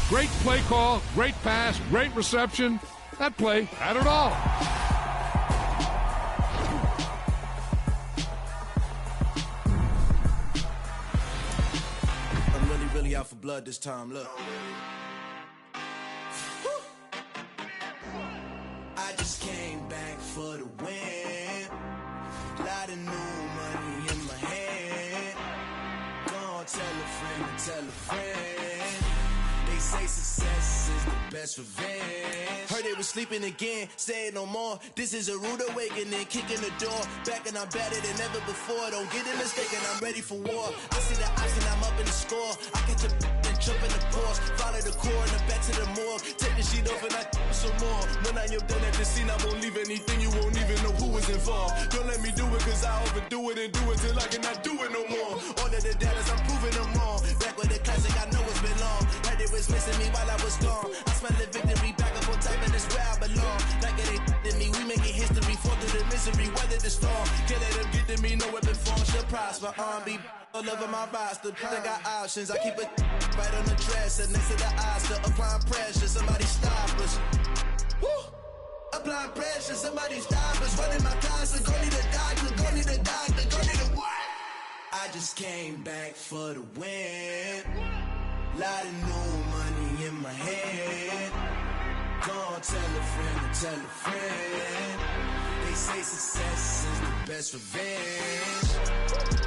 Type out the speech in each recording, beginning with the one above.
Great play call, great pass, great reception. That play had it all. I'm really out for blood this time. Look. I just came back for the win. Lot of new money in my hand. Gonna tell a friend to tell a friend. They say success is the best revenge. Heard they was sleeping again, say it no more. This is a rude awakening, kicking the door. Back and I'm better than ever before. Don't get it mistaken, I'm ready for war. I see the option, I'm up in the score. I catch a and jump in the Porsche. Follow the core and the back to the morgue. Take the sheet off and I some more. When I am done at the scene, I won't leave anything. You won't even know who was involved. Don't let me do it cause I overdo it and do it till I cannot do it no more. All of the data, I'm proving them wrong. Back with the classic, I know it's been long. Heard it was missing me while I was gone. I smell the victory back up on top and it's where I belong. Like it ain't to me, we making history. Fall through the misery, weather the storm. Can't let them get to me, no weapon form should prosper. Be all over my roster. I got options, I keep it right on the dresser. Next to the Oscar, applying pressure. Somebody stop us. Woo! Applying pressure, somebody stop us. Running my closet, go need a doctor, go need a doctor, go need a what? I just came back for the win. Lot of new money in my hand. Gonna tell a friend to tell a friend. They say success is the best revenge.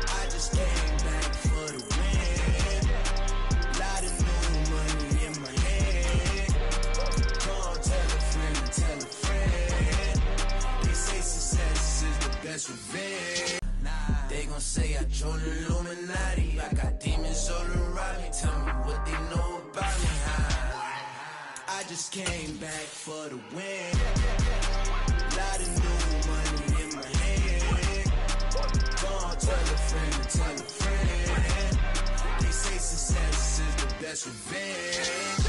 I just came back for the win. Lot of new money in my hand. Gonna tell a friend to tell a friend. They say success is the best revenge. They gon' say I joined the Illuminati. I got demons all around me. Tell me what they know about me. I just came back for the win. Lot of new money in my hand. Gonna tell a friend to tell a friend. They say success is the best revenge.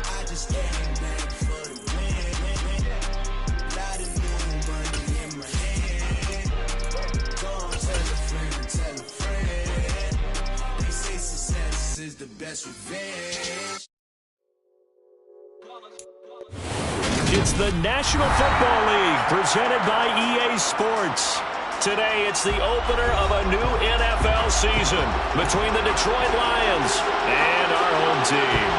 I just came back for the win. Lot of new money in my hand. Gonna tell a friend to tell a friend. They say success is the best revenge. It's the National Football League presented by EA Sports. Today, it's the opener of a new NFL season between the Detroit Lions and our home team.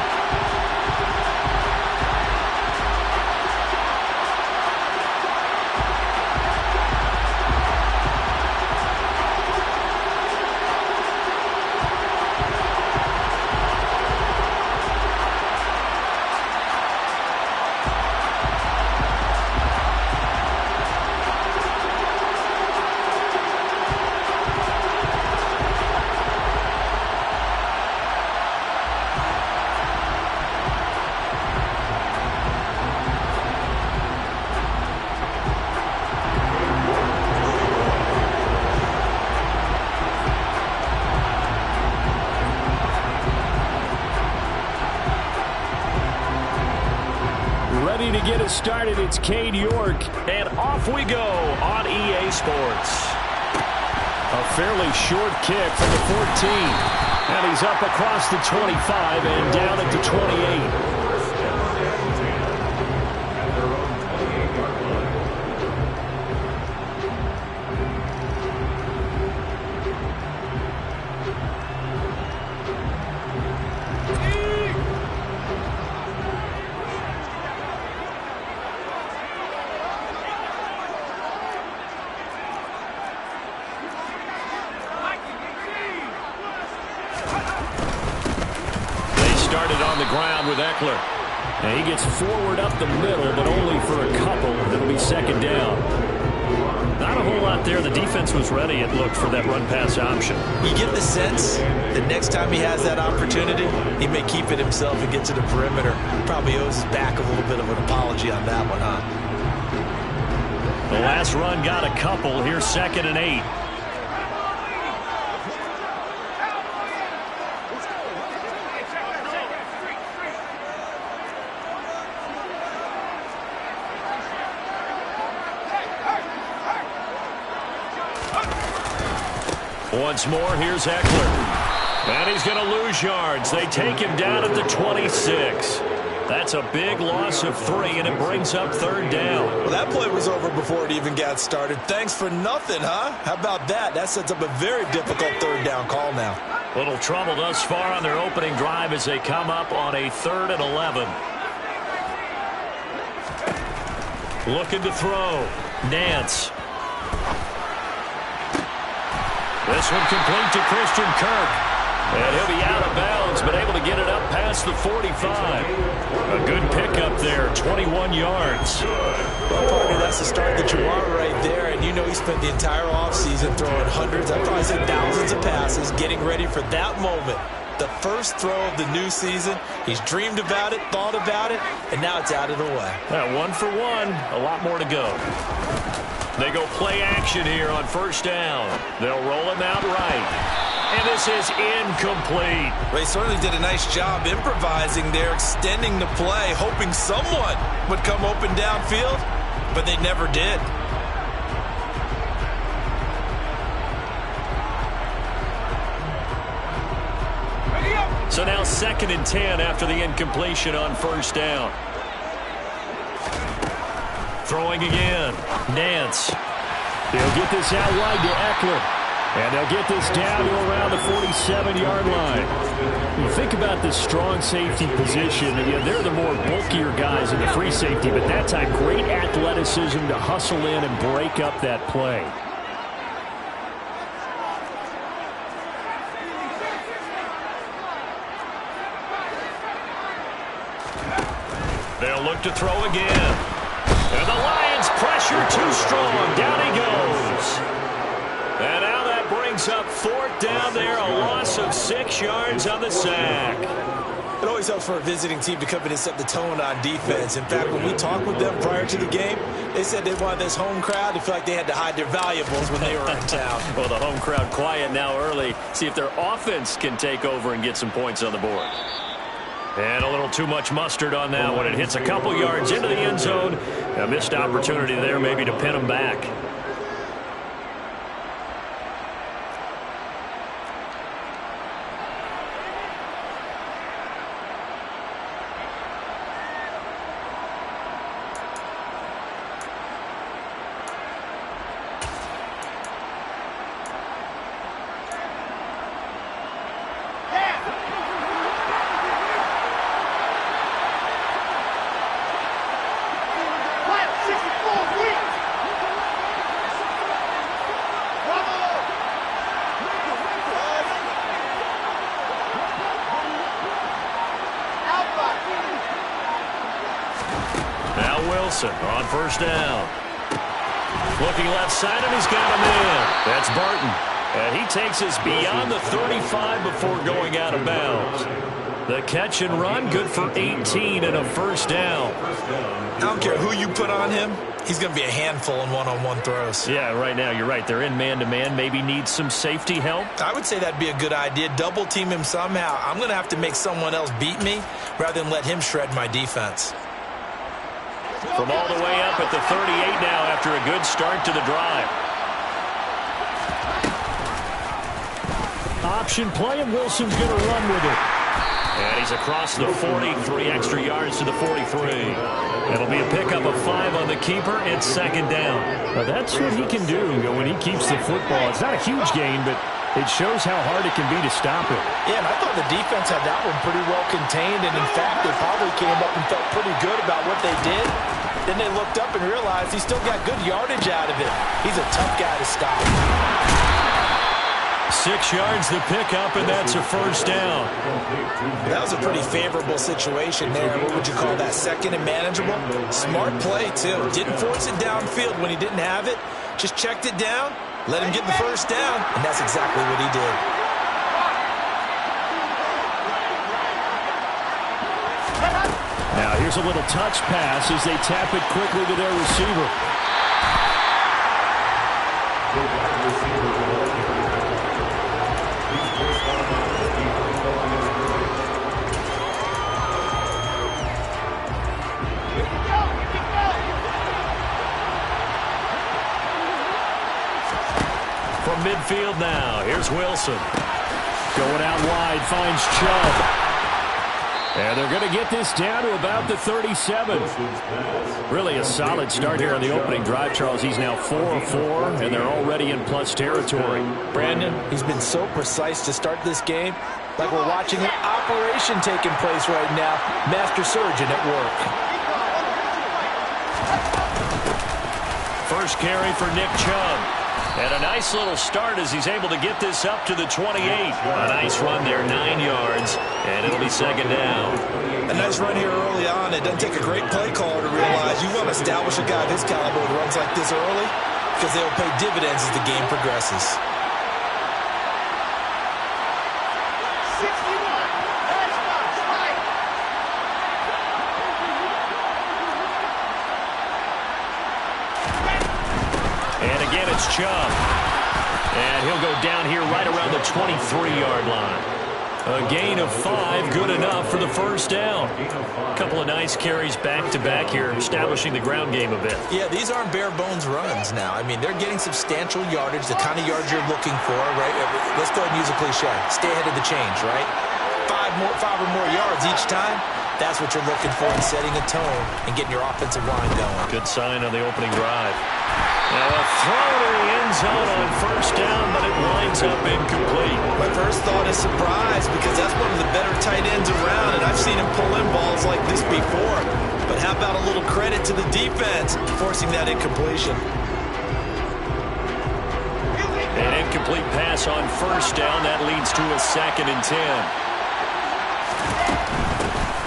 Ready to get us started, it's Cade York, and off we go on EA Sports. A fairly short kick from the 14, and he's up across the 25 and down at the 28. Started on the ground with Eckler. And he gets forward up the middle, but only for a couple. It'll be second down. Not a whole lot there. The defense was ready, it looked, for that run-pass option. You get the sense that next time he has that opportunity, he may keep it himself and get to the perimeter. Probably owes his back a little bit of an apology on that one, huh? The last run got a couple. Here's 2nd and 8. Once more, here's Eckler. And he's going to lose yards. They take him down at the 26. That's a big loss of 3, and it brings up 3rd down. Well, that play was over before it even got started. Thanks for nothing, huh? How about that? That sets up a very difficult 3rd down call now. Little trouble thus far on their opening drive as they come up on a 3rd and 11. Looking to throw. Nance. This one complete to Christian Kirk. And he'll be out of bounds, but able to get it up past the 45. A good pickup there, 21 yards. Well, partner, that's the start that you want right there. And you know he spent the entire offseason throwing hundreds, I'd probably say thousands of passes, getting ready for that moment. The first throw of the new season. He's dreamed about it, thought about it, and now it's out of the way. 1 for 1, a lot more to go. They go play action here on 1st down. They'll roll him out right. And this is incomplete. They certainly did a nice job improvising there, extending the play, hoping someone would come open downfield, but they never did. So now 2nd and 10 after the incompletion on 1st down. Throwing again. Nance. They'll get this out wide to Eckler. And they'll get this down to around the 47-yard line. You think about this strong safety position. They're the more bulkier guys in the free safety, but that time, great athleticism to hustle in and break up that play. They'll look to throw again. And the Lions pressure too strong. Down he goes. And now that brings up 4th down there, a loss of 6 yards on the sack. It always helps for a visiting team to come in and set the tone on defense. In fact, when we talked with them prior to the game, they said they wanted this home crowd to feel like they had to hide their valuables when they were in town. Well, the home crowd quiet now early. See if their offense can take over and get some points on the board. And a little too much mustard on that one. It hits a couple yards into the end zone. A missed opportunity there maybe to pin them back. On 1st down. Looking left side, and he's got him in. That's Barton. And he takes us beyond the 35 before going out of bounds. The catch and run, good for 18 and a 1st down. I don't care who you put on him. He's going to be a handful in one-on-one throws. Yeah, right now, you're right. They're in man-to-man. Maybe needs some safety help. I would say that'd be a good idea. Double team him somehow. I'm going to have to make someone else beat me rather than let him shred my defense. From all the way up at the 38 now after a good start to the drive. Option play, and Wilson's going to run with it. And he's across the 43 extra yards to the 43. It'll be a pickup of 5 on the keeper. It's 2nd down. Now that's what he can do when he keeps the football. It's not a huge gain, but it shows how hard it can be to stop it. Yeah, and I thought the defense had that one pretty well contained, and in fact, they probably came up and felt pretty good about what they did. Then they looked up and realized he still got good yardage out of it. He's a tough guy to stop. 6 yards the pickup, and that's a 1st down. That was a pretty favorable situation there. What would you call that? 2nd and manageable? Smart play, too. Didn't force it downfield when he didn't have it. Just checked it down, let him get the 1st down, and that's exactly what he did. Now here's a little touch pass as they tap it quickly to their receiver. From midfield now, here's Wilson. Going out wide, finds Chubb. And they're going to get this down to about the 37. Really a solid start here on the opening drive, Charles. He's now 4 of 4, and they're already in plus territory. Brandon, he's been so precise to start this game, like we're watching an operation taking place right now. Master surgeon at work. First carry for Nick Chubb. And a nice little start as he's able to get this up to the 28. A nice run there, 9 yards, and it'll be second down. A nice run here early on. It doesn't take a great play caller to realize you want to establish a guy of his caliber who runs like this early because they'll pay dividends as the game progresses. It's Chubb. And he'll go down here right around the 23-yard line. A gain of 5, good enough for the first down. A couple of nice carries back-to-back here, establishing the ground game a bit. Yeah, these aren't bare-bones runs now. I mean, they're getting substantial yardage, the kind of yards you're looking for, right? Let's go ahead and use a cliche. Stay ahead of the change, right? 5 or more yards each time. That's what you're looking for in setting a tone and getting your offensive line going. Good sign on the opening drive. Now a throw to the end zone on first down, but it winds up incomplete. My first thought is surprise because that's one of the better tight ends around, and I've seen him pull in balls like this before. But how about a little credit to the defense forcing that incompletion? An incomplete pass on first down. That leads to a 2nd and 10.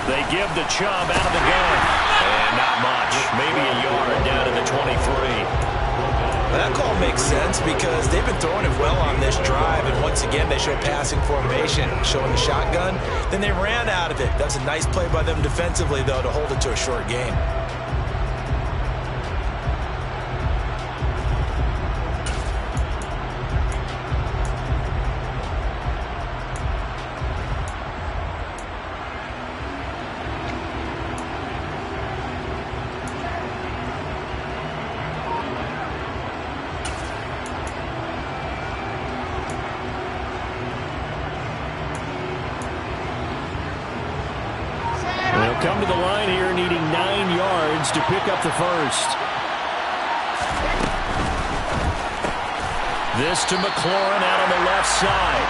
They give the Chubb out of the gun. And not much. Maybe a yard down to the 23. That call makes sense because they've been throwing it well on this drive, and once again they show passing formation, showing the shotgun. Then they ran out of it. That was a nice play by them defensively, though, to hold it to a short game. Come to the line here, needing 9 yards to pick up the first. This to McLaurin out on the left side.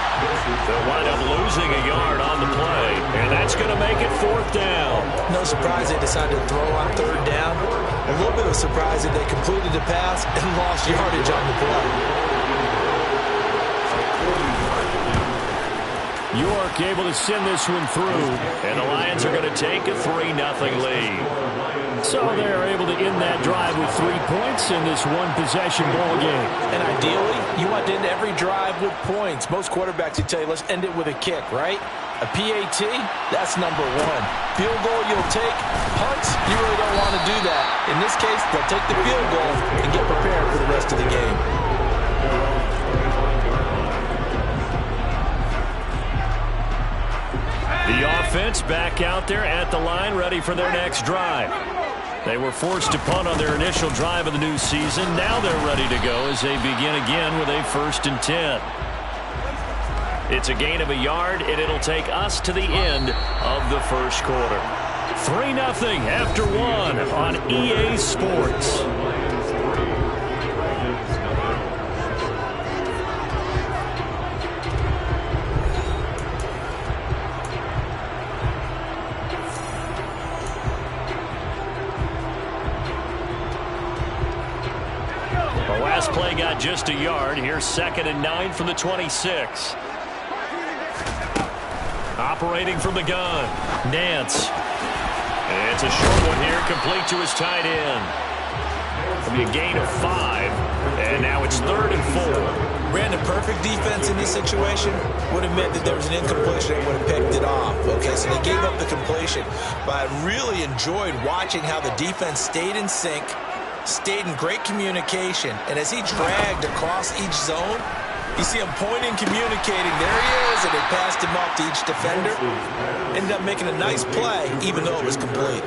They'll wind up losing a yard on the play, and that's going to make it 4th down. No surprise they decided to throw on 3rd down. A little bit of a surprise that they completed the pass and lost yardage on the play. York able to send this one through, and the Lions are going to take a 3-0 lead. So they're able to end that drive with 3 points in this one-possession ball game. And ideally, you want to end every drive with points. Most quarterbacks would tell you, let's end it with a kick, right? A PAT, that's number 1. Field goal you'll take. Punts, you really don't want to do that. In this case, they'll take the field goal and get prepared for the rest of the game. The offense back out there at the line, ready for their next drive. They were forced to punt on their initial drive of the new season. Now they're ready to go as they begin again with a 1st and 10. It's a gain of a yard, and it'll take us to the end of the first quarter. 3-0 after 1 on EA Sports. Last play got just a yard. Here's 2nd and 9 from the 26. Operating from the gun, Nance. It's a short one here, complete to his tight end. It'll be a gain of 5, and now it's 3rd and 4. Brandon, perfect defense in this situation would have meant that there was an incompletion and would have picked it off. Okay, so they gave up the completion. But I really enjoyed watching how the defense stayed in sync, stayed in great communication, and as he dragged across each zone, you see him pointing, communicating. There he is, and they passed him off to each defender. Ended up making a nice play, even though it was complete.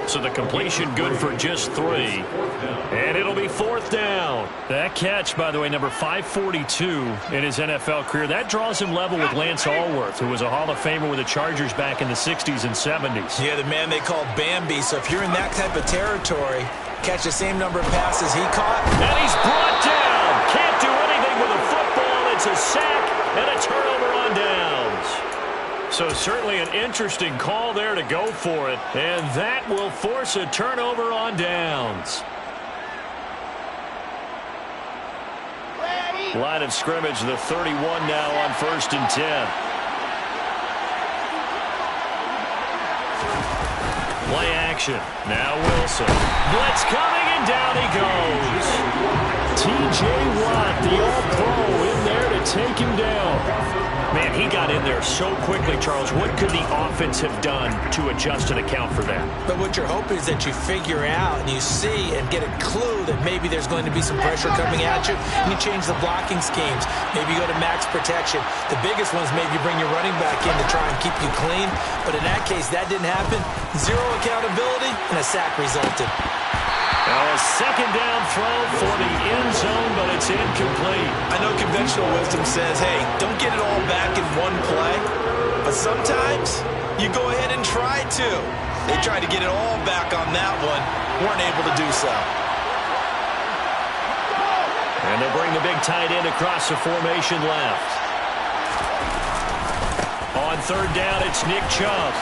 So the completion good for just 3. And it'll be 4th down. That catch, by the way, number 542 in his NFL career. That draws him level with Lance Allworth, who was a Hall of Famer with the Chargers back in the 60s and 70s. Yeah, the man they called Bambi. So if you're in that type of territory, catch the same number of passes he caught. And he's brought down. Can't do anything with a football. It's a sack and a turnover on downs. So certainly an interesting call there to go for it. And that will force a turnover on downs. Line of scrimmage, the 31 now on 1st and 10. Play action. Now Wilson. Blitz coming, and down he goes. T.J. Watt, the All-Pro, in there to take him down. Man, he got in there so quickly, Charles. What could the offense have done to adjust and account for that? But what you're hoping is that you figure out and you see and get a clue that maybe there's going to be some pressure coming at you, and you change the blocking schemes. Maybe you go to max protection. The biggest one is maybe you bring your running back in to try and keep you clean. But in that case, that didn't happen. 0 accountability, and a sack resulted. A 2nd down throw for the end zone, but it's incomplete. I know conventional wisdom says, hey, don't get it all back in one play. But sometimes you go ahead and try to. They tried to get it all back on that one. Weren't able to do so. And they'll bring the big tight end across the formation left. On 3rd down, it's Nick Chubb.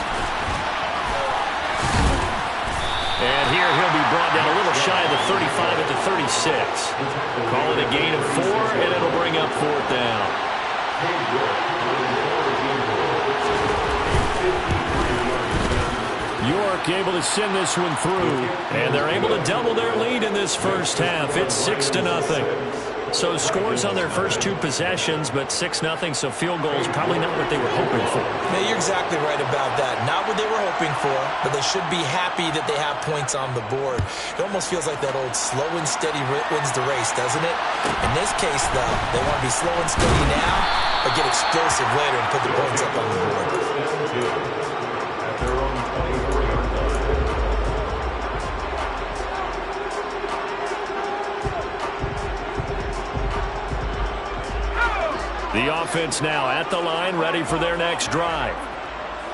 And here he'll be brought down a little shy of the 35 at the 36. Call it a gain of 4, and it'll bring up 4th down. York able to send this one through, and they're able to double their lead in this first half. It's 6-0. So scores on their first 2 possessions, but 6-0, so field goals probably not what they were hoping for. Yeah, you're exactly right about that. Not what they were hoping for, but they should be happy that they have points on the board. It almost feels like that old slow and steady wins the race, doesn't it? In this case, though, they want to be slow and steady now, but get explosive later and put the points up on the board. The offense now at the line, ready for their next drive.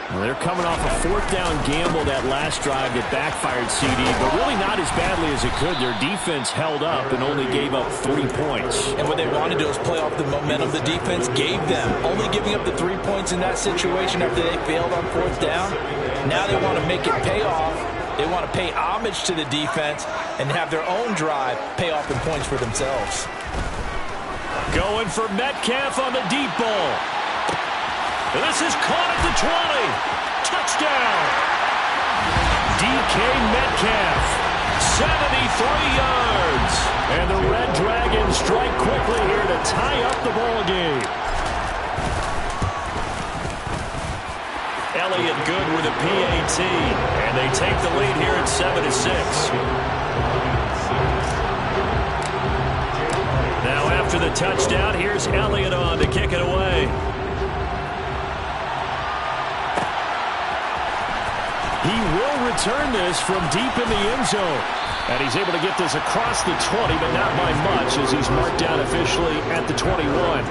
Well, they're coming off a 4th down gamble that last drive that backfired CD, but really not as badly as it could. Their defense held up and only gave up 3 points. And what they wanted to do is play off the momentum the defense gave them. Only giving up the 3 points in that situation after they failed on 4th down. Now they want to make it pay off. They want to pay homage to the defense and have their own drive pay off in points for themselves. Going for Metcalf on the deep ball. This is caught at the 20. Touchdown. DK Metcalf, 73 yards. And the Red Dragons strike quickly here to tie up the ball game. Elliott good with a PAT. And they take the lead here at 7-6. Now after the touchdown, here's Elliott on to kick it away. He will return this from deep in the end zone. And he's able to get this across the 20, but not by much as he's marked down officially at the 21.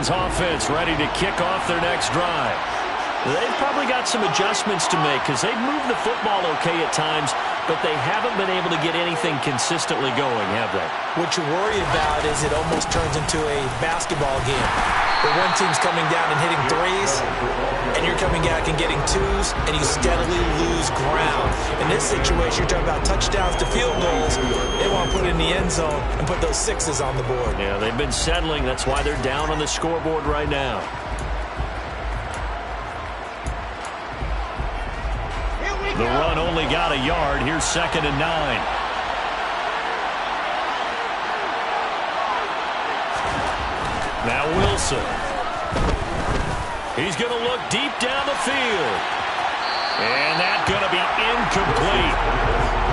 Offense ready to kick off their next drive. They've probably got some adjustments to make because they've moved the football okay at times, but they haven't been able to get anything consistently going, have they? What you worry about is it almost turns into a basketball game where one team's coming down and hitting threes, and you're coming back and getting twos, and you steadily lose ground. In this situation, you're talking about touchdowns to field goals. They want to put it in the end zone and put those 6s on the board. Yeah, they've been settling. That's why they're down on the scoreboard right now. The run only got a yard. Here's 2nd and 9. Now Wilson. He's going to look deep down the field. And that's going to be incomplete.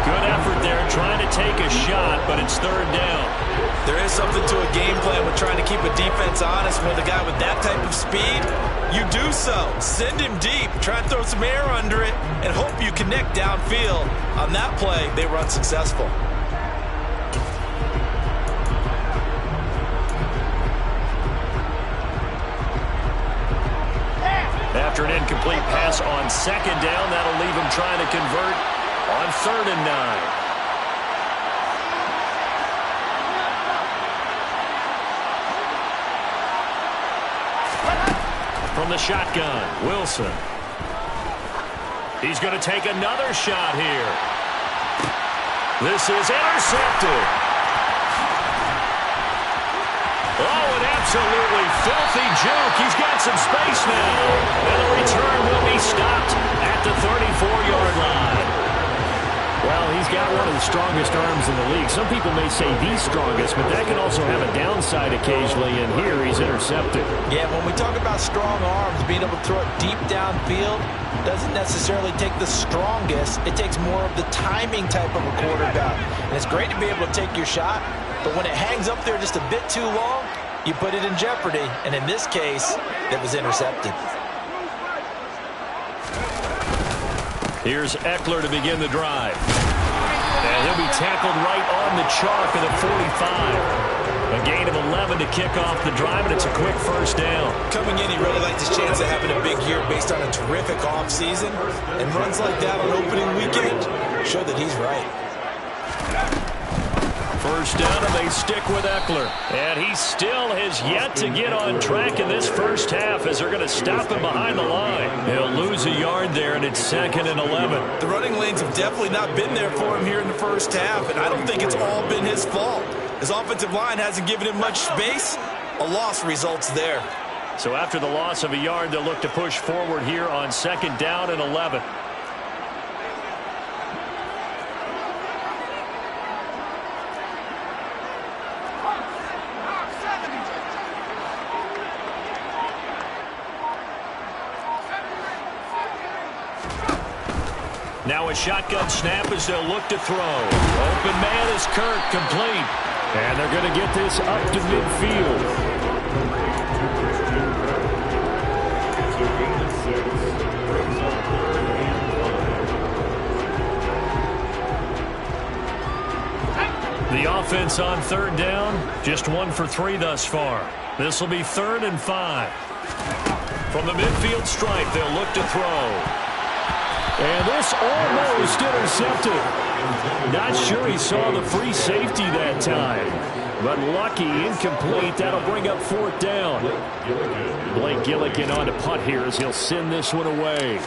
Good effort there trying to take a shot, but it's third down. There is something to a game plan with trying to keep a defense honest. With a guy with that type of speed, you do so. Send him deep, try and throw some air under it, and hope you connect downfield. On that play, they were unsuccessful. After an incomplete pass on second down, that'll leave him trying to convert on 3rd and 9. From the shotgun, Wilson. He's going to take another shot here. This is intercepted. Oh, an absolutely filthy juke. He's got some space now. And the return will be stopped at the 34-yard line. Well, he's got one of the strongest arms in the league. Some people may say the strongest, but that can also have a downside occasionally, and here he's intercepted. Yeah, when we talk about strong arms, being able to throw it deep downfield doesn't necessarily take the strongest. It takes more of the timing type of a quarterback. And it's great to be able to take your shot, but when it hangs up there just a bit too long, you put it in jeopardy. And in this case, it was intercepted. Here's Eckler to begin the drive. And he'll be tackled right on the chalk of the 45. A gain of 11 to kick off the drive, and it's a quick first down. Coming in, he really liked his chance of having a big year based on a terrific offseason. And runs like that on opening weekend show that he's right. First down, and they stick with Eckler. And he still has yet to get on track in this first half as they're going to stop him behind the line. He'll lose a yard there, and it's 2nd and 11. The running lanes have definitely not been there for him here in the first half, and I don't think it's all been his fault. His offensive line hasn't given him much space. A loss results there. So after the loss of a yard, they'll look to push forward here on 2nd down and 11. Now a shotgun snap as they'll look to throw. Open man is Kirk, complete. And they're going to get this up to midfield. The offense on 3rd down, just 1 for 3 thus far. This will be 3rd and 5. From the midfield stripe, they'll look to throw. And this almost intercepted. Not sure he saw the free safety that time. But lucky, incomplete. That'll bring up 4th down. Blake Gillikin on to punt here as he'll send this one away.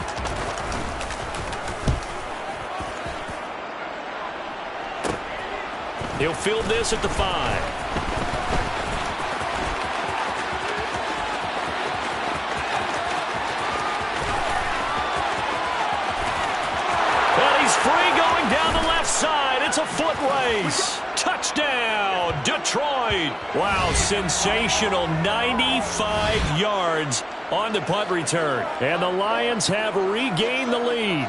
He'll field this at the 5. It's a foot race. Touchdown, Detroit. Wow, sensational 95 yards on the punt return. And the Lions have regained the lead.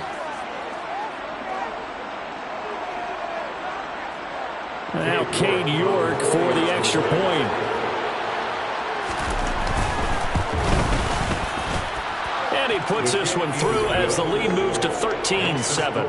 Now Cade York for the extra point. And he puts this one through as the lead moves to 13-7.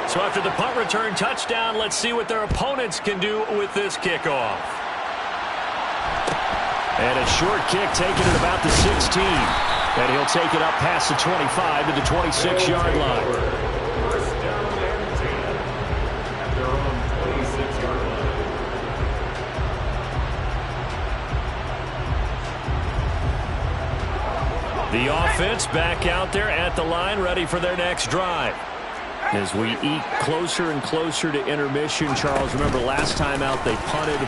So after the punt return touchdown, let's see what their opponents can do with this kickoff. And a short kick taken at about the 16. And he'll take it up past the 25 to the 26-yard line. The offense back out there at the line, ready for their next drive. As we eat closer and closer to intermission, Charles, remember last time out they punted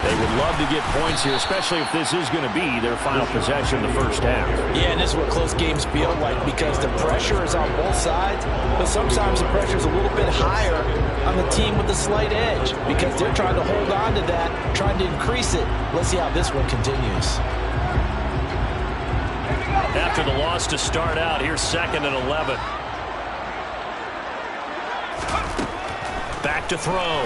They would love to get points here, especially if this is going to be their final possession in the first half. Yeah, and this is what close games feel like because the pressure is on both sides, but sometimes the pressure is a little bit higher on the team with the slight edge because they're trying to hold on to that, trying to increase it. Let's see how this one continues. After the loss to start out, here's 2nd and 11. Back to throw.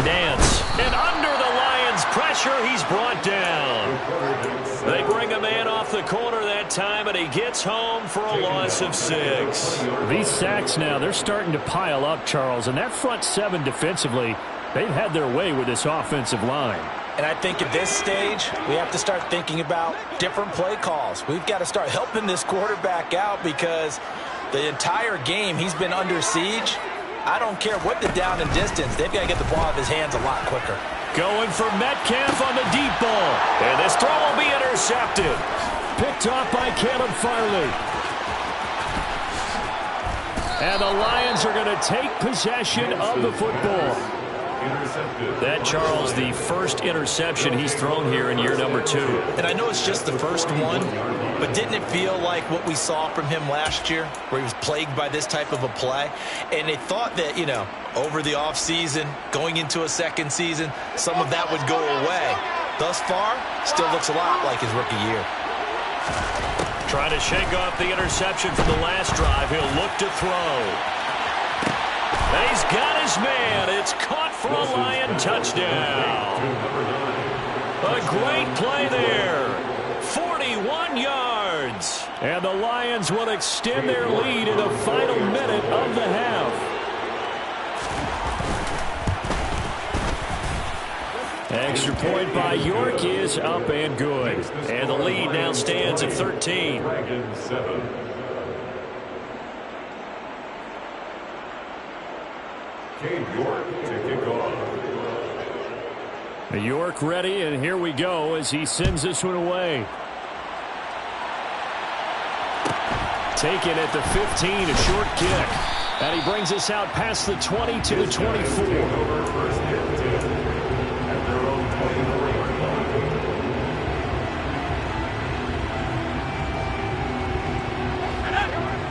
Nance. And under the Lions' pressure, he's brought down. They bring a man off the corner that time, and he gets home for a loss of 6. These sacks now, they're starting to pile up, Charles. And that front 7 defensively, they've had their way with this offensive line. And I think at this stage, we have to start thinking about different play calls. We've got to start helping this quarterback out because the entire game he's been under siege. I don't care what the down and distance. They've got to get the ball out of his hands a lot quicker. Going for Metcalf on the deep ball. And this throw will be intercepted. Picked off by Caleb Farley. And the Lions are going to take possession of the football. That, Charles, the first interception he's thrown here in year number 2. And I know it's just the first one, but didn't it feel like what we saw from him last year, where he was plagued by this type of a play? And they thought that, you know, over the offseason, going into a second season, some of that would go away. Thus far, still looks a lot like his rookie year. Trying to shake off the interception from the last drive. He'll look to throw. And he's got his man. It's caught for a Lion touchdown. A great play there. 41 yards. And the Lions will extend their lead in the final minute of the half. Extra point by York is up and good. And the lead now stands at 13. York to kick off. York ready, and here we go as he sends this one away. Taken at the 15, a short kick. And he brings us out past the 20 to the 24.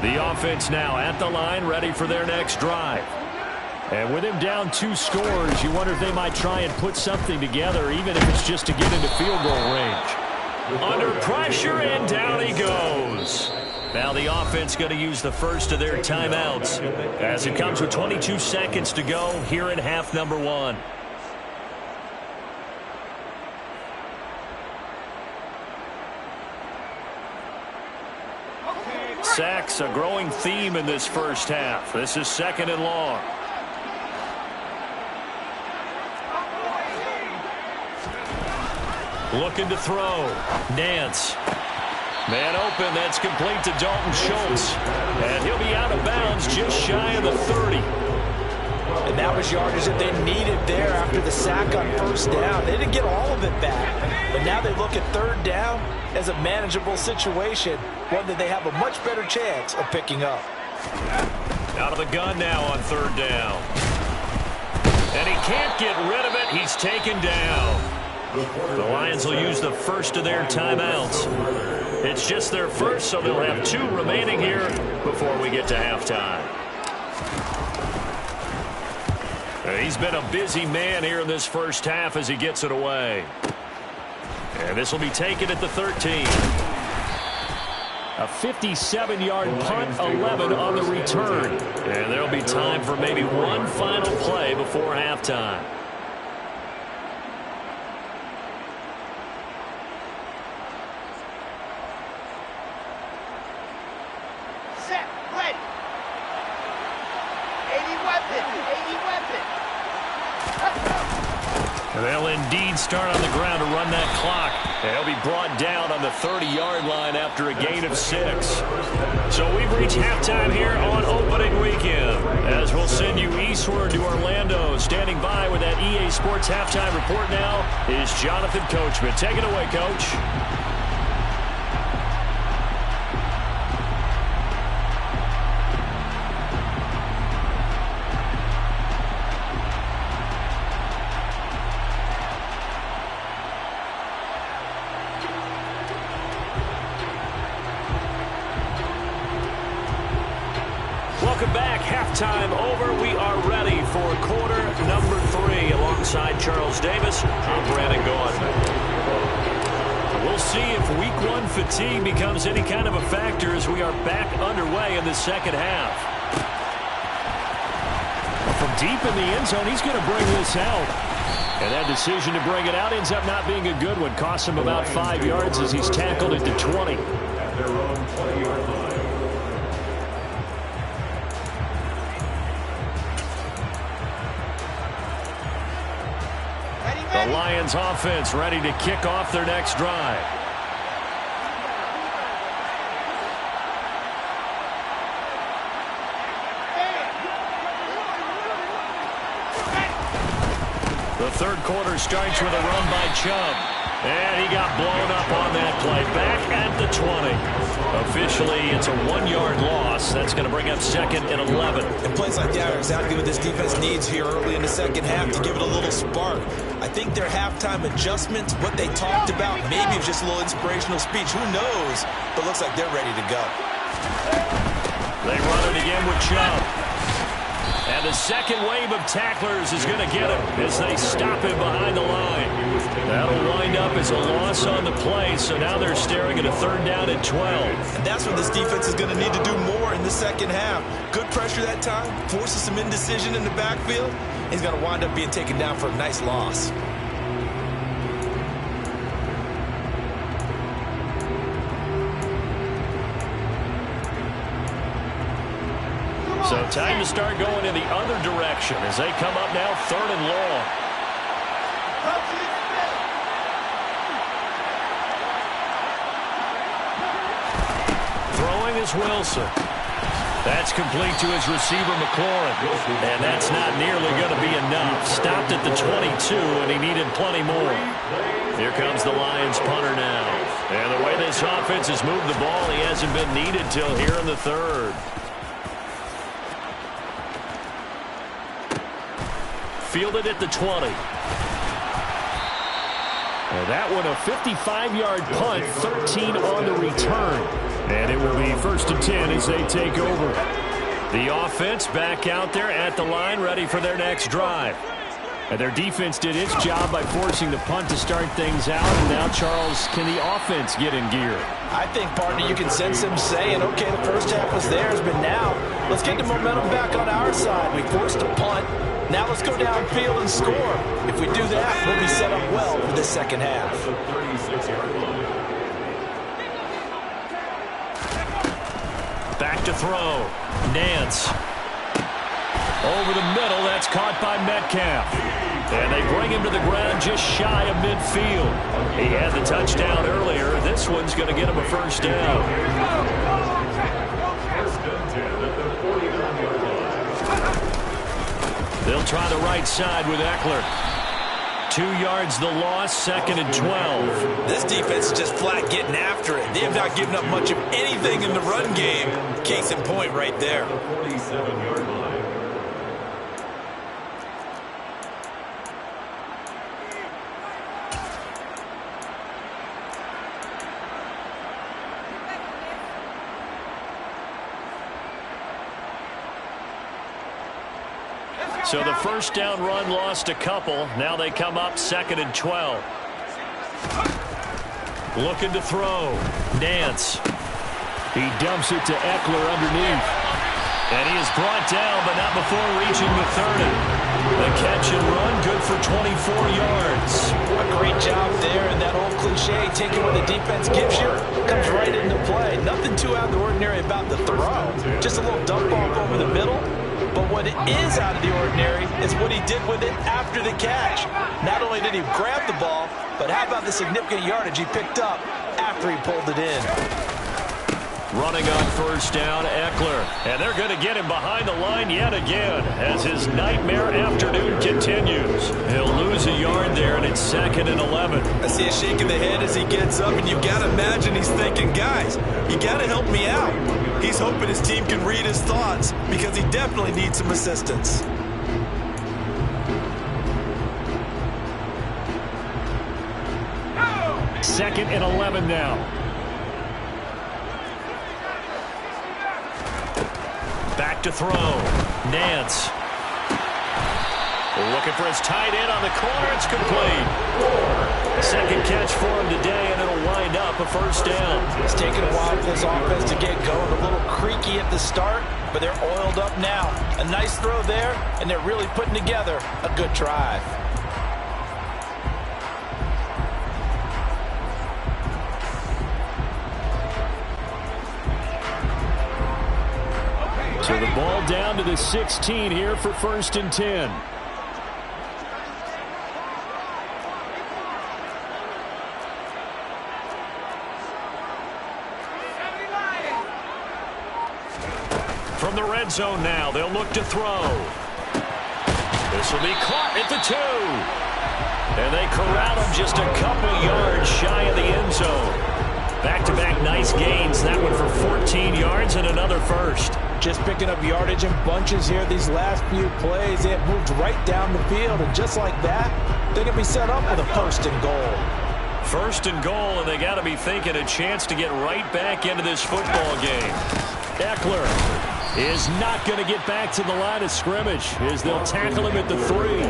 The offense now at the line, ready for their next drive. And with him down 2 scores, you wonder if they might try and put something together, even if it's just to get into field goal range. Under pressure, and down he goes. Now the offense going to use the first of their timeouts as it comes with 22 seconds to go here in half number 1. Sacks, a growing theme in this first half. This is 2nd and long. Looking to throw. Nance. Man open. That's complete to Dalton Schultz. And he'll be out of bounds just shy of the 30. And that was yardage that they needed there after the sack on first down. They didn't get all of it back. But now they look at 3rd down as a manageable situation, one that they have a much better chance of picking up. Out of the gun now on 3rd down. And he can't get rid of it. He's taken down. The Lions will use the first of their timeouts. It's just their first, so they'll have 2 remaining here before we get to halftime. He's been a busy man here in this first half as he gets it away. And this will be taken at the 13. A 57-yard punt, 11 on the return. And there'll be time for maybe one final play before halftime. They'll indeed start on the ground to run that clock. They'll be brought down on the 30-yard line after a gain of 6. So we've reached halftime here on opening weekend. As we'll send you eastward to Orlando. Standing by with that EA Sports halftime report now is Jonathan Coachman. Take it away, Coach. Welcome back. Halftime over. We are ready for quarter number 3. Alongside Charles Davis, I'm Brandon Gaudin. We'll see if week 1 fatigue becomes any kind of a factor as we are back underway in the second half. From deep in the end zone, he's going to bring this out. And that decision to bring it out ends up not being a good one. Costs him about 5 yards as he's tackled at the 20. At their own 20-yard line. The Lions offense ready to kick off their next drive. The third quarter starts with a run by Chubb. And he got blown up on that play. Back at the 20. Officially, it's a 1-yard loss. That's going to bring up 2nd and 11. And plays like that are exactly what this defense needs here early in the second half to give it a little spark. I think their halftime adjustments, what they talked about, maybe it was just a little inspirational speech. Who knows? But looks like they're ready to go. They run it again with Chubb. And the second wave of tacklers is going to get him as they stop him behind the line. That'll wind up as a loss on the play, so now they're staring at a 3rd down and 12. And that's when this defense is going to need to do more in the second half. Good pressure that time, forces some indecision in the backfield. He's going to wind up being taken down for a nice loss. So time to start going in the other direction as they come up now 3rd and long. Throwing is Wilson. That's complete to his receiver, McLaurin. And that's not nearly going to be enough. Stopped at the 22, and he needed plenty more. Here comes the Lions punter now. And the way this offense has moved the ball, he hasn't been needed till here in the 3rd. Fielded at the 20. And that one a 55-yard punt, 13 on the return. And it will be 1st and 10 as they take over. The offense back out there at the line, ready for their next drive. And their defense did its job by forcing the punt to start things out. And now, Charles, can the offense get in gear? I think, partner, you can sense them saying, okay, the first half was theirs, but now let's get the momentum back on our side. We forced a punt. Now let's go downfield and score. If we do that, we'll be set up well for the second half. Back to throw. Nance. Over the middle, that's caught by Metcalf. And they bring him to the ground just shy of midfield. He had the touchdown earlier. This one's going to get him a 1st down. They'll try the right side with Eckler. 2 yards the loss, 2nd and 12. This defense is just flat getting after it. They have not given up much of anything in the run game. Case in point right there. 47-yard line. So the 1st down run lost a couple. Now they come up 2nd and 12. Looking to throw. Nance. He dumps it to Eckler underneath. And he is brought down, but not before reaching the 30. The catch and run, good for 24 yards. A great job there, and that old cliche, taking what the defense gives you, comes right into play. Nothing too out of the ordinary about the throw. Just a little dump off over the middle. But what it is out of the ordinary is what he did with it after the catch. Not only did he grab the ball, but how about the significant yardage he picked up after he pulled it in. Running on 1st down, Eckler. And they're going to get him behind the line yet again as his nightmare afternoon continues. He'll lose a yard there, and it's 2nd and 11. I see a shake of the head as he gets up, and you've got to imagine he's thinking, guys, you got to help me out. He's hoping his team can read his thoughts because he definitely needs some assistance. Second and 11 now. Back to throw. Nance. Looking for his tight end on the corner. It's complete. Second catch for him today, and it'll wind up a first down. It's taken a while for this offense to get going. A little creaky at the start, but they're oiled up now. A nice throw there, and they're really putting together a good drive. So the ball down to the 16 here for 1st and 10. From the red zone now, they'll look to throw. This will be caught at the 2. And they corral him just a couple yards shy of the end zone. Back-to-back nice gains. That one for 14 yards and another first. Just picking up yardage in bunches here these last few plays. They have moved right down the field, and just like that, they can be set up with a 1st and goal. 1st and goal, and they got to be thinking a chance to get right back into this football game. Eckler is not going to get back to the line of scrimmage as they'll tackle him at the 3.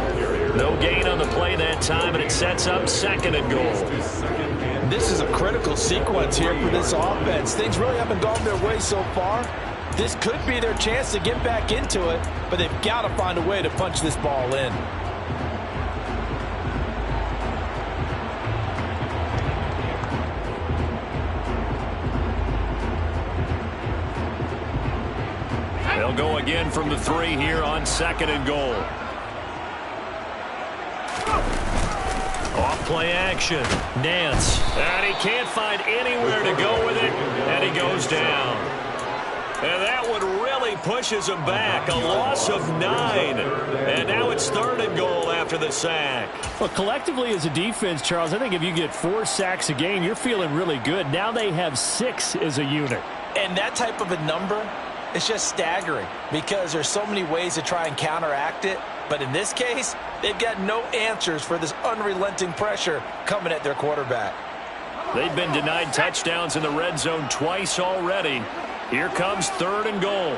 No gain on the play that time, and it sets up 2nd and goal. This is a critical sequence here for this offense. Things really haven't gone their way so far. This could be their chance to get back into it, but they've got to find a way to punch this ball in. They'll go again from the 3 here on 2nd and goal. Off play action. Nance. And he can't find anywhere to go with it, and he goes down. And that one really pushes him back. A loss of 9. And now it's 3rd and goal after the sack. Well, collectively as a defense, Charles, I think if you get 4 sacks a game, you're feeling really good. Now they have 6 as a unit. And that type of a number, it's just staggering because there's so many ways to try and counteract it. But in this case, they've got no answers for this unrelenting pressure coming at their quarterback. They've been denied touchdowns in the red zone twice already. Here comes 3rd and goal.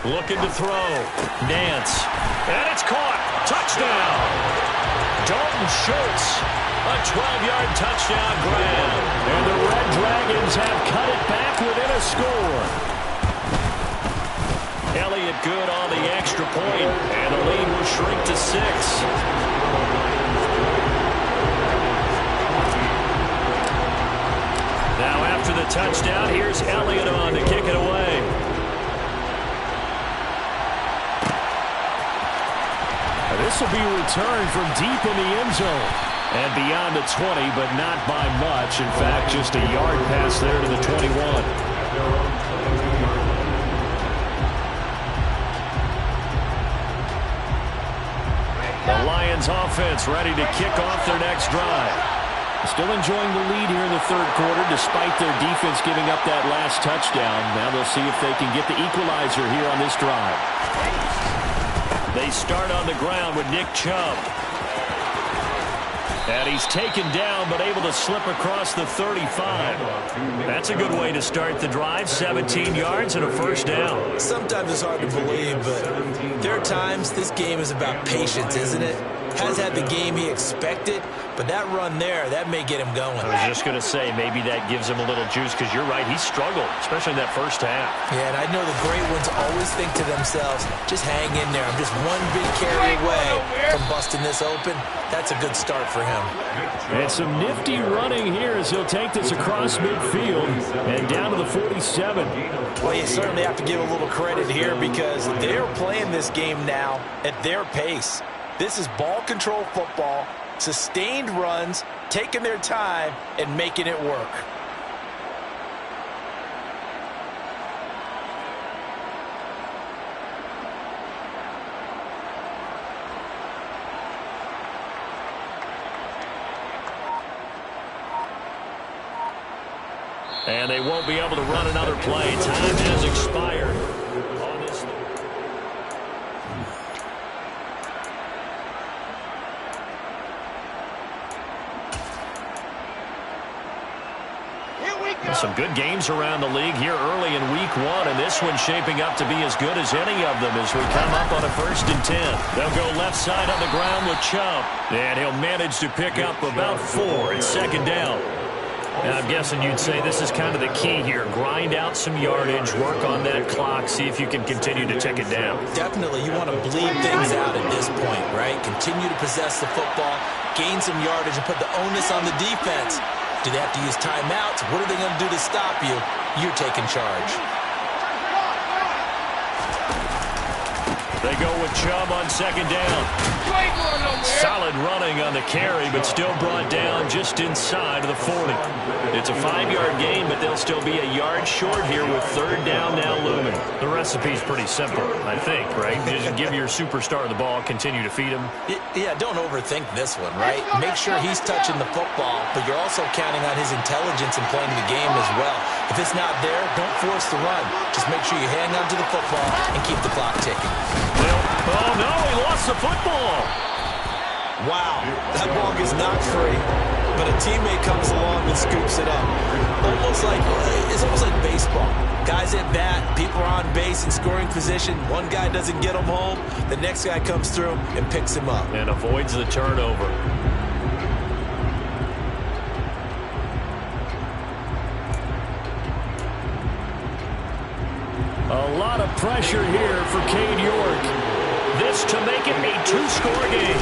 Looking to throw. Nance. And it's caught. Touchdown. Dalton Schultz. A 12-yard touchdown grab. And the Red Dragons have cut it back within a score. Elliott good on the extra point, and the lead will shrink to 6. Now after the touchdown, here's Elliott on to kick it away. This will be returned from deep in the end zone. And beyond the 20, but not by much. In fact, just a yard pass there to the 21. The Lions offense ready to kick off their next drive. Still enjoying the lead here in the 3rd quarter despite their defense giving up that last touchdown. Now they'll see if they can get the equalizer here on this drive. They start on the ground with Nick Chubb. And he's taken down but able to slip across the 35. That's a good way to start the drive. 17 yards and a first down. Sometimes it's hard to believe, but there are times this game is about patience, isn't it? Has had the game he expected, but that run there, that may get him going. I was just going to say, maybe that gives him a little juice because you're right, he struggled, especially in that first half. Yeah, and I know the great ones always think to themselves, just hang in there. I'm just one big carry away from busting this open. That's a good start for him. And some nifty running here as he'll take this across midfield and down to the 47. Well, you certainly have to give a little credit here because they're playing this game now at their pace. This is ball control football, sustained runs, taking their time, and making it work. And they won't be able to run another play. Time has expired. Some good games around the league here early in week 1, and this one's shaping up to be as good as any of them as we come up on a 1st and 10. They'll go left side on the ground with Chubb, and he'll manage to pick up about 4 at 2nd down. And I'm guessing you'd say this is kind of the key here. Grind out some yardage, work on that clock, see if you can continue to tick it down. Definitely, you want to bleed things out at this point, right? Continue to possess the football, gain some yardage, and put the onus on the defense. Do they have to use timeouts? What are they going to do to stop you? You're taking charge. They go with Chubb on 2nd down. Solid running on the carry, but still brought down just inside of the 40. It's a 5-yard gain, but they'll still be a yard short here with 3rd down now looming. The recipe's pretty simple, I think, right? Just give your superstar the ball, continue to feed him. Yeah, don't overthink this one, right? Make sure he's touching the football, but you're also counting on his intelligence in playing the game as well. If it's not there, don't force the run. Just make sure you hang on to the football and keep the clock ticking. Oh, no, he lost the football. Wow, that ball is not free, but a teammate comes along and scoops it up. It's almost like baseball. Guys at bat, people are on base in scoring position. One guy doesn't get him home, the next guy comes through and picks him up. And avoids the turnover. A lot of pressure here for Cade York. This to make it a 2-score game.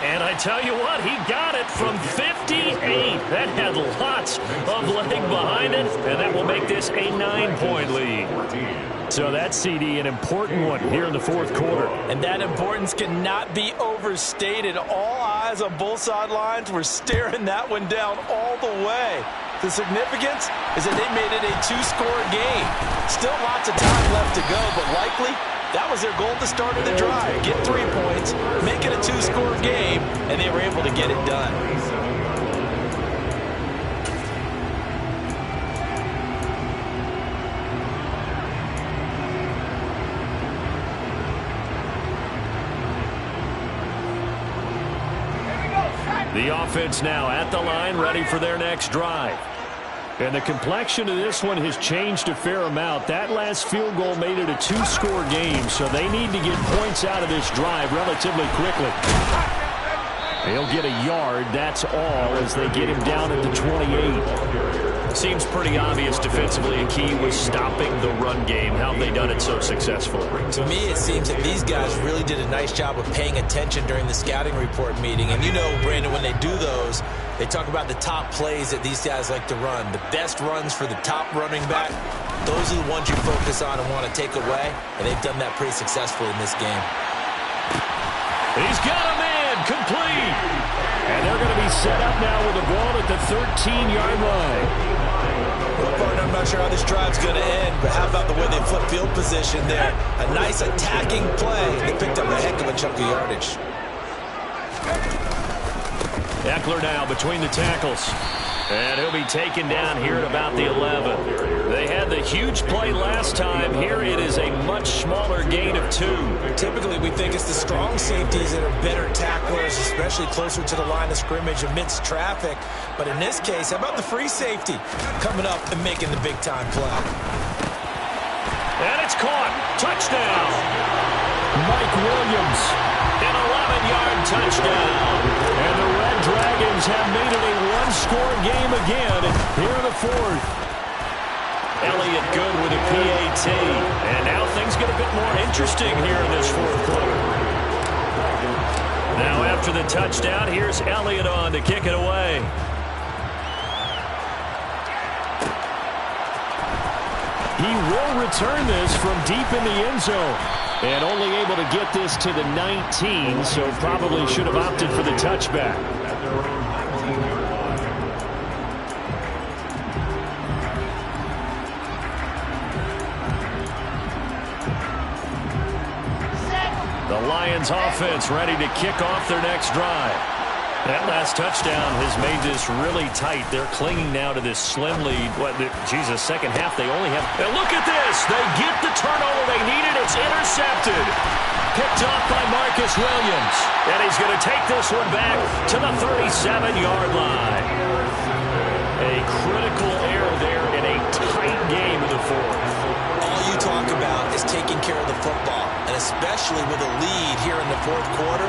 And I tell you what, he got it from 58. That had lots of leg behind it, and that will make this a 9-point lead. So that CD, an important one here in the 4th quarter. And that importance cannot be overstated. All eyes on both sidelines were staring that one down all the way. The significance is that they made it a 2-score game. Still lots of time left to go, but likely that was their goal at the start of the drive. Get 3 points, make it a 2-score game, and they were able to get it done. The offense now at the line, ready for their next drive. And the complexion of this one has changed a fair amount. That last field goal made it a 2-score game, so they need to get points out of this drive relatively quickly. They'll get a yard, that's all, as they get him down at the 28. Seems pretty obvious defensively a key was stopping the run game. How have they done it so successfully? To me, it seems that these guys really did a nice job of paying attention during the scouting report meeting. And you know, Brandon, when they do those, they talk about the top plays that these guys like to run. The best runs for the top running back, those are the ones you focus on and want to take away. And they've done that pretty successfully in this game. He's got a man, complete. And they're going to be set up now with the ball at the 13-yard line. Well, partner, I'm not sure how this drive's going to end, but how about the way they flip field position there? A nice attacking play. They picked up a heck of a chunk of yardage. Eckler now between the tackles. And he'll be taken down here at about the 11. They had the huge play last time. Here it is a much smaller gain of 2. Typically, we think it's the strong safeties that are better tacklers, especially closer to the line of scrimmage amidst traffic. But in this case, how about the free safety coming up and making the big-time play? And it's caught. Touchdown. Mike Williams, an 11-yard touchdown. And the Red Dragons have made it a 1-score game again here in the 4th. Elliott good with a PAT. And now things get a bit more interesting here in this 4th quarter. Now after the touchdown, here's Elliott on to kick it away. He will return this from deep in the end zone. And only able to get this to the 19, so probably should have opted for the touchback. The Lions offense ready to kick off their next drive. That last touchdown has made this really tight. They're clinging now to this slim lead. Second half they only have... And look at this. They get the turnover they needed. It's intercepted. Picked off by Marcus Williams. And he's going to take this one back to the 37-yard line. A critical error there in a tight game in the fourth. All you talk about is taking care of the football, and especially with a lead here in the fourth quarter,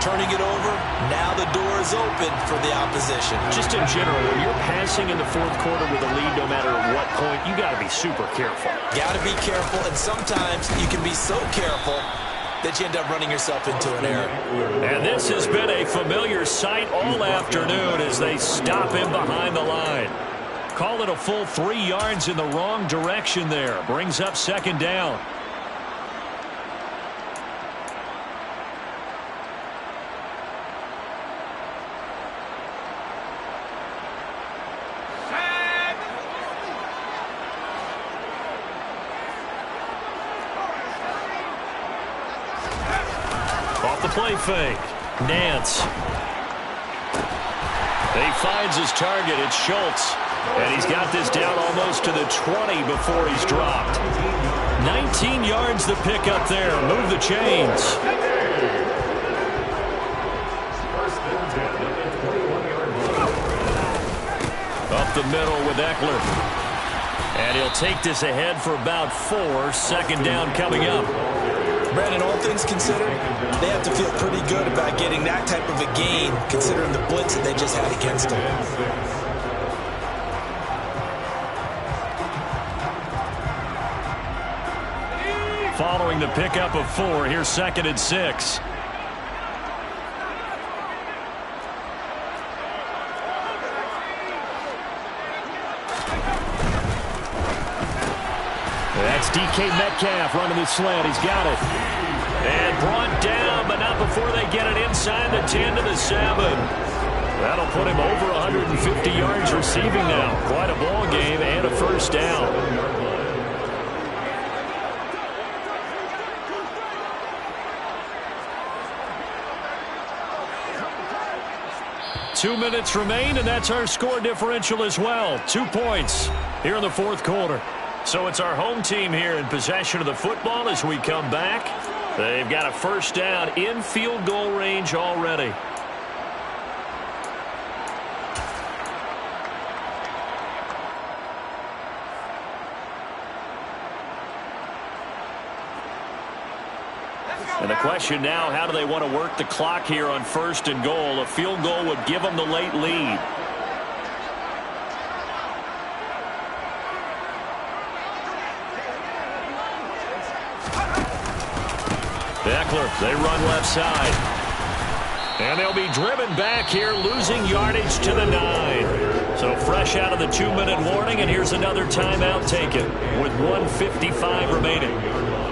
turning it over, now the door is open for the opposition. Just in general, when you're passing in the fourth quarter with a lead, no matter at what point, you got to be super careful. Got to be careful, and sometimes you can be so careful that you end up running yourself into an error. And this has been a familiar sight all afternoon as they stop him behind the line. Call it a full 3 yards in the wrong direction there. Brings up second down. Off the play fake. Nance. He finds his target. It's Schultz. And he's got this down almost to the 20 before he's dropped. 19 yards the pick up there. Move the chains. Up the middle with Eckler. And he'll take this ahead for about 4. Second down coming up. Brandon, all things considered, they have to feel pretty good about getting that type of a gain, considering the blitz that they just had against them. Following the pickup of 4, here's 2nd and 6. That's DK Metcalf running the slant. He's got it. And brought down, but not before they get it inside the 10 to the 7. That'll put him over 150 yards receiving now. Quite a ball game and a first down. Two minutes remain, and that's our score differential as well. 2 points here in the fourth quarter. So it's our home team here in possession of the football as we come back. They've got a first down in field goal range already. And the question now, how do they want to work the clock here on 1st and goal? A field goal would give them the late lead. Eckler, they run left side. And they'll be driven back here, losing yardage to the 9. So fresh out of the 2-minute warning, and here's another timeout taken with 1:55 remaining.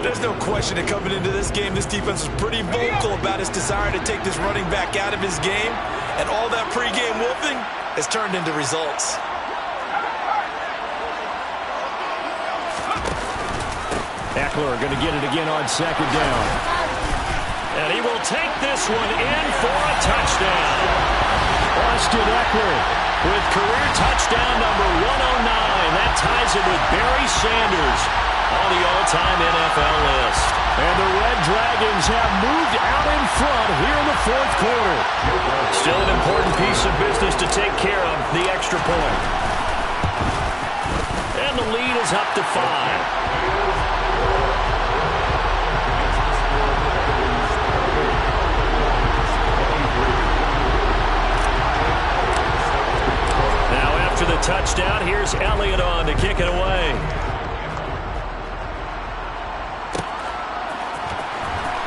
There's no question that coming into this game, this defense was pretty vocal about its desire to take this running back out of his game, and all that pregame whooping has turned into results. Eckler going to get it again on 2nd down. And he will take this one in for a touchdown. Austin Eckler with career touchdown number 109. That ties him with Barry Sanders on the all-time NFL list. And the Red Dragons have moved out in front here in the fourth quarter. Still an important piece of business to take care of, the extra point. And the lead is up to 5. To the touchdown, here's Elliott on to kick it away.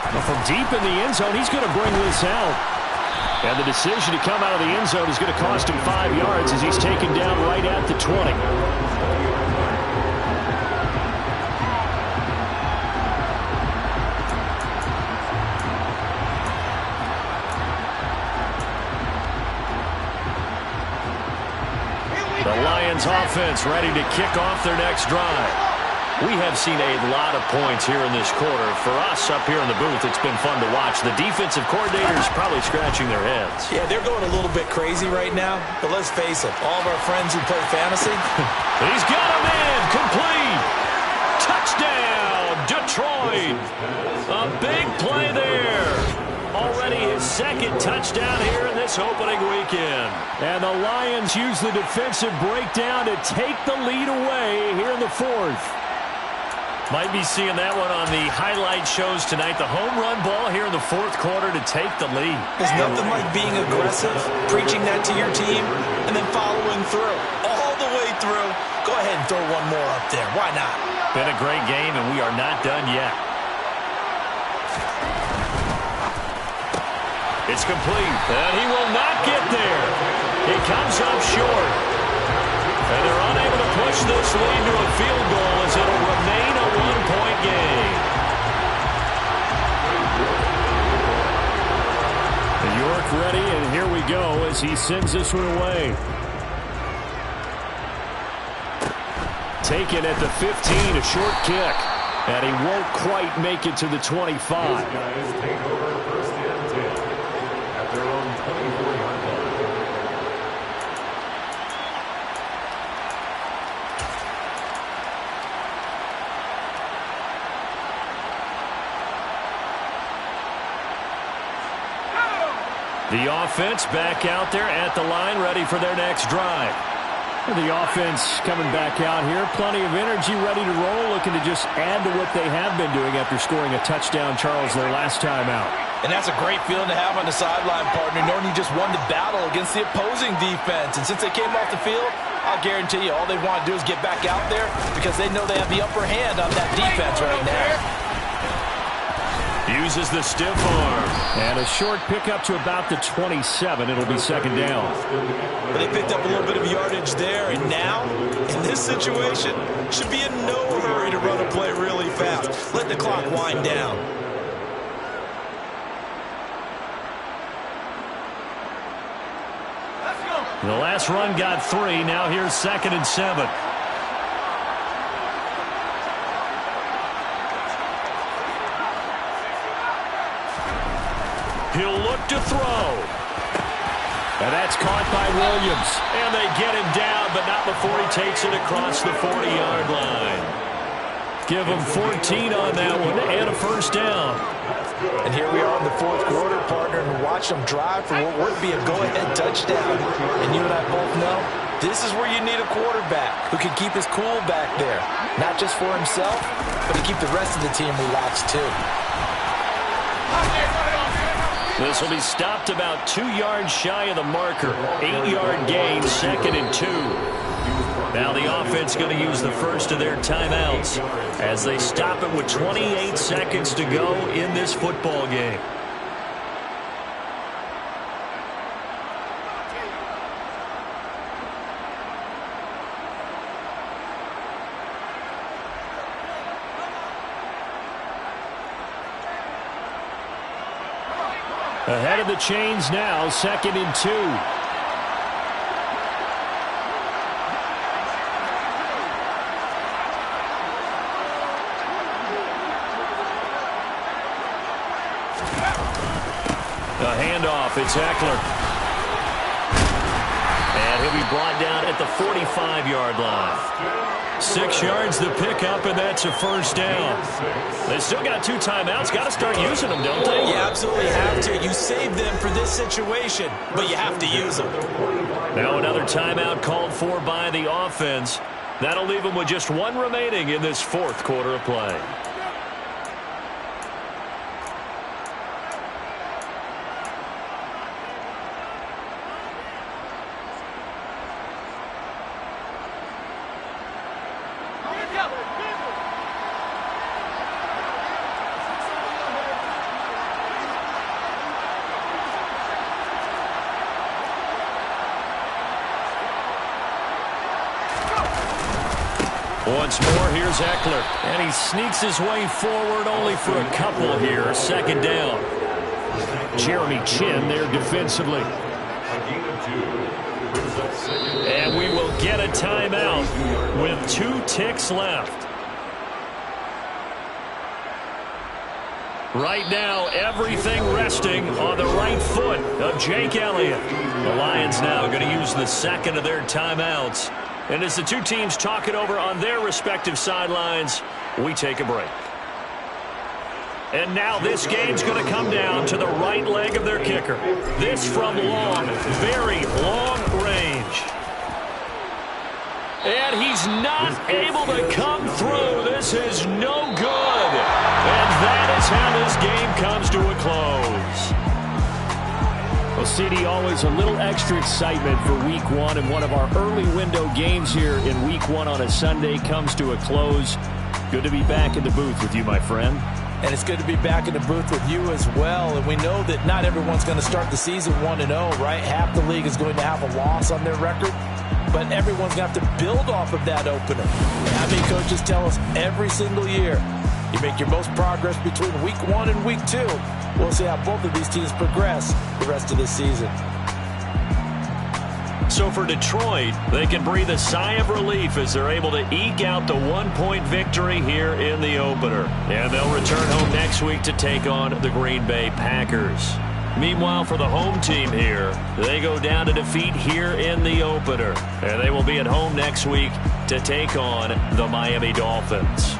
Well, from deep in the end zone, he's going to bring this out. And the decision to come out of the end zone is going to cost him 5 yards as he's taken down right at the 20. The Lions offense ready to kick off their next drive. We have seen a lot of points here in this quarter. For us up here in the booth, it's been fun to watch. The defensive coordinators probably scratching their heads. Yeah, they're going a little bit crazy right now. But let's face it, all of our friends who play fantasy. He's got a man complete. Touchdown, Detroit. A big play there. Already his second touchdown here in this opening weekend. And the Lions use the defensive breakdown to take the lead away here in the fourth. Might be seeing that one on the highlight shows tonight. The home run ball here in the fourth quarter to take the lead. There's nothing like being aggressive, preaching that to your team, and then following through. All the way through. Go ahead and throw one more up there. Why not? Been a great game, and we are not done yet. It's complete, and he will not get there. He comes up short. And they're unable to push this lead to a field goal as it'll remain a one-point game. York ready, and here we go as he sends this one away. Taken at the 15, a short kick. And he won't quite make it to the 25. These guys take over first and 10 at their own 24-yard line. The offense back out there at the line, ready for their next drive. The offense coming back out here, plenty of energy, ready to roll, looking to just add to what they have been doing after scoring a touchdown, Charles, their last time out. And that's a great feeling to have on the sideline, partner, knowing you just won the battle against the opposing defense. And since they came off the field, I'll guarantee you all they want to do is get back out there because they know they have the upper hand on that defense right now. Uses the stiff arm. And a short pickup to about the 27. It'll be second down. But they picked up a little bit of yardage there, and now, in this situation, should be in no hurry to run a play really fast. Let the clock wind down. The last run got 3. Now here's 2nd and 7. He'll look to throw. And that's caught by Williams. And they get him down, but not before he takes it across the 40-yard line. Give him 14 on that one and a first down. And here we are in the fourth quarter, partner, and watch them drive for what would be a go-ahead touchdown. And you and I both know this is where you need a quarterback who can keep his cool back there. Not just for himself, but to keep the rest of the team relaxed too. This will be stopped about 2 yards shy of the marker. 8-yard gain, 2nd and 2. Now the offense going to use the first of their timeouts as they stop it with 28 seconds to go in this football game. Ahead of the chains now, 2nd and 2. A handoff, it's Eckler. And he'll be brought down at the 45-yard line. 6 yards the pickup, and that's a first down. They still got 2 timeouts. Got to start using them, don't they? You absolutely have to. You save them for this situation, but you have to use them. Now another timeout called for by the offense. That'll leave them with just 1 remaining in this fourth quarter of play. Once more, here's Eckler. And he sneaks his way forward only for a couple here. 2nd down. Jeremy Chin there defensively. And we will get a timeout with 2 ticks left. Right now, everything resting on the right foot of Jake Elliott. The Lions now going to use the second of their timeouts. And as the 2 teams talk it over on their respective sidelines, we take a break. And now this game's going to come down to the right leg of their kicker. This from long, very long range. And he's not able to come through. This is no good. And that is how this game comes to a close. Well, CD, always a little extra excitement for Week 1, and one of our early window games here in Week 1 on a Sunday comes to a close. Good to be back in the booth with you, my friend. And it's good to be back in the booth with you as well. And we know that not everyone's going to start the season 1-0, right? Half the league is going to have a loss on their record. But everyone's going to have to build off of that opener. I mean, coaches tell us every single year, you make your most progress between Week 1 and Week 2. We'll see how both of these teams progress the rest of this season. So for Detroit, they can breathe a sigh of relief as they're able to eke out the 1-point victory here in the opener. And they'll return home next week to take on the Green Bay Packers. Meanwhile, for the home team here, they go down to defeat here in the opener. And they will be at home next week to take on the Miami Dolphins.